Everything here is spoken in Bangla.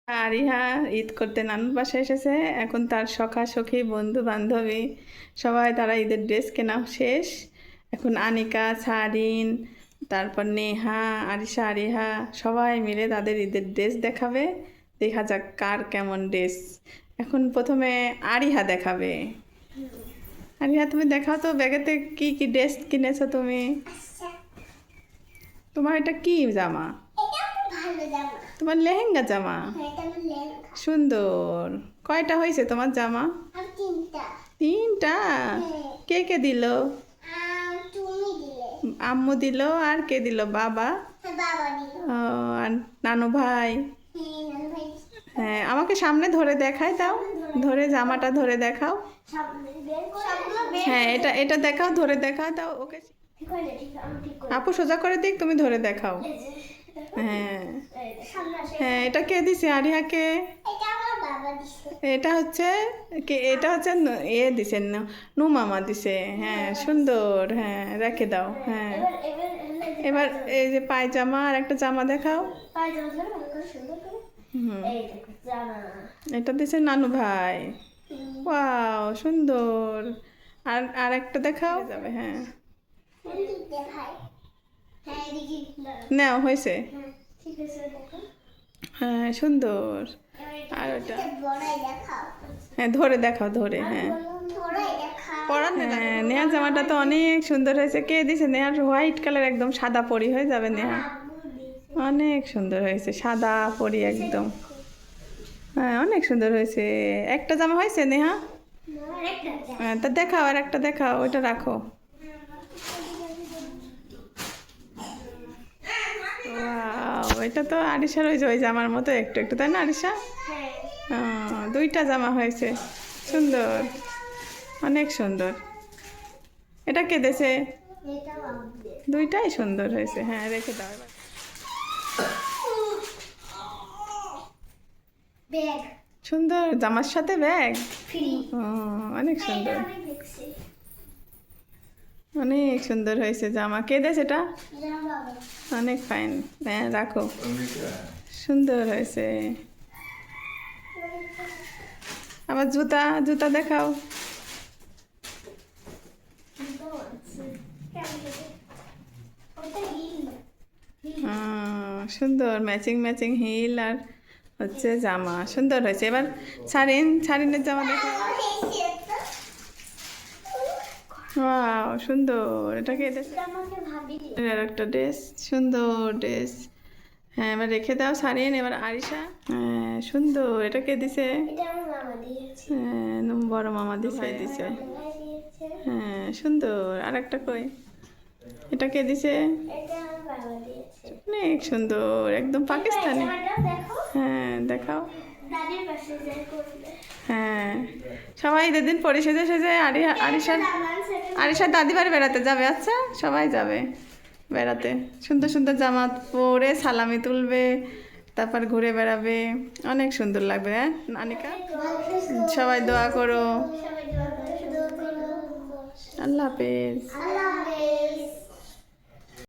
আরিহা ঈদ করতে নানুর বাসায় এসেছে। এখন তার সখা সখী বন্ধু বান্ধবী সবাই তারা ঈদের ড্রেস কেনা শেষ। এখন আনিকা, সারিন, তারপর নেহা, আরিশা, আরিহা সবাই মিলে তাদের ঈদের ড্রেস দেখাবে। দেখা যাক কার কেমন ড্রেস। এখন প্রথমে আরিহা দেখাবে। আরিহা তুমি দেখাও তো ব্যাগেতে কি কি ড্রেস কিনেছো তুমি। তোমার এটা কি জামা? তোমার লেহেঙ্গা জামা। সুন্দর। কয়টা হয়েছে তোমার জামা? তিনটা। কে কে দিল? আম্মু দিল। আর কে দিল? বাবা। ও, আর নানু ভাই। হ্যাঁ, আমাকে সামনে ধরে দেখাই দাও। ধরে জামাটা ধরে দেখাও। হ্যাঁ, এটা এটা দেখাও, ধরে দেখাও দাও ওকে। আপু সোজা করে দিক, তুমি ধরে দেখাও। হ্যাঁ হ্যাঁ, এটা কে দিছে আরিয়াকে? এটা হচ্ছে এটা হচ্ছে এ দিছে নু মামা দিছে। হ্যাঁ সুন্দর। হ্যাঁ রেখে দাও। হ্যাঁ এবার এই যে পায়জামা আর একটা জামা দেখাও। হুম, এটা দিছে নানু ভাই। ওয়াও সুন্দর। আর আর একটা দেখাও যাবে। হ্যাঁ নাও হয়েছে। হ্যাঁ সুন্দর। আর ওটা হ্যাঁ ধরে দেখাও, ধরে। হ্যাঁ হ্যাঁ, নেহার জামাটা তো অনেক সুন্দর হয়েছে। কে দিছে? নেহার হোয়াইট কালার, একদম সাদা পরি হয়ে যাবে নেহা। অনেক সুন্দর হয়েছে, সাদা পরি একদম। হ্যাঁ অনেক সুন্দর হয়েছে। একটা জামা হয়েছে নেহা? হ্যাঁ তা দেখাও, আর একটা দেখাও, ওইটা রাখো। ওয়াও, এটা তো আরিশার ওই যে ওই জামার মতো একটু একটু, তাই না আরিশা? দুইটা জামা হয়েছে। সুন্দর, অনেক সুন্দর। এটা কে দেছে? দুইটাই সুন্দর হয়েছে। হ্যাঁ রেখে দাও এবার। সুন্দর জামার সাথে ব্যাগ। অনেক সুন্দর, অনেক সুন্দর হয়েছে জামা। কে দেছে এটা? অনেক ফাইন। হ্যাঁ রাখো, সুন্দর হয়েছে। আবার জুতা, জুতা দেখাও। সুন্দর ম্যাচিং ম্যাচিং হিল আর হচ্ছে জামা, সুন্দর হয়েছে। এবার শাড়িন, শাড়িনের জামা দেখাও। ওয়াও সুন্দর। এটাকে এর একটা ড্রেস, সুন্দর ড্রেস। হ্যাঁ এবার রেখে দাও শাড়িন। এবার আরিশা। হ্যাঁ সুন্দর। এটা কে দিছে? হ্যাঁ বড় মামা দিছে। দিছে হ্যাঁ সুন্দর। আর একটা কই? এটা কে দিছে? অনেক সুন্দর, একদম পাকিস্তানি। হ্যাঁ দেখাও। হ্যাঁ সবাই ঈদের দিন পরে সেজে সেজে আরিশার আরিশার দাদি বাড়ি বেড়াতে যাবে। আচ্ছা সবাই যাবে বেড়াতে, সুন্দর সুন্দর জামা পরে সালামি তুলবে, তারপর ঘুরে বেড়াবে। অনেক সুন্দর লাগবে। হ্যাঁ আনিকা, সবাই দোয়া করো। আল্লাহ হাফেজ।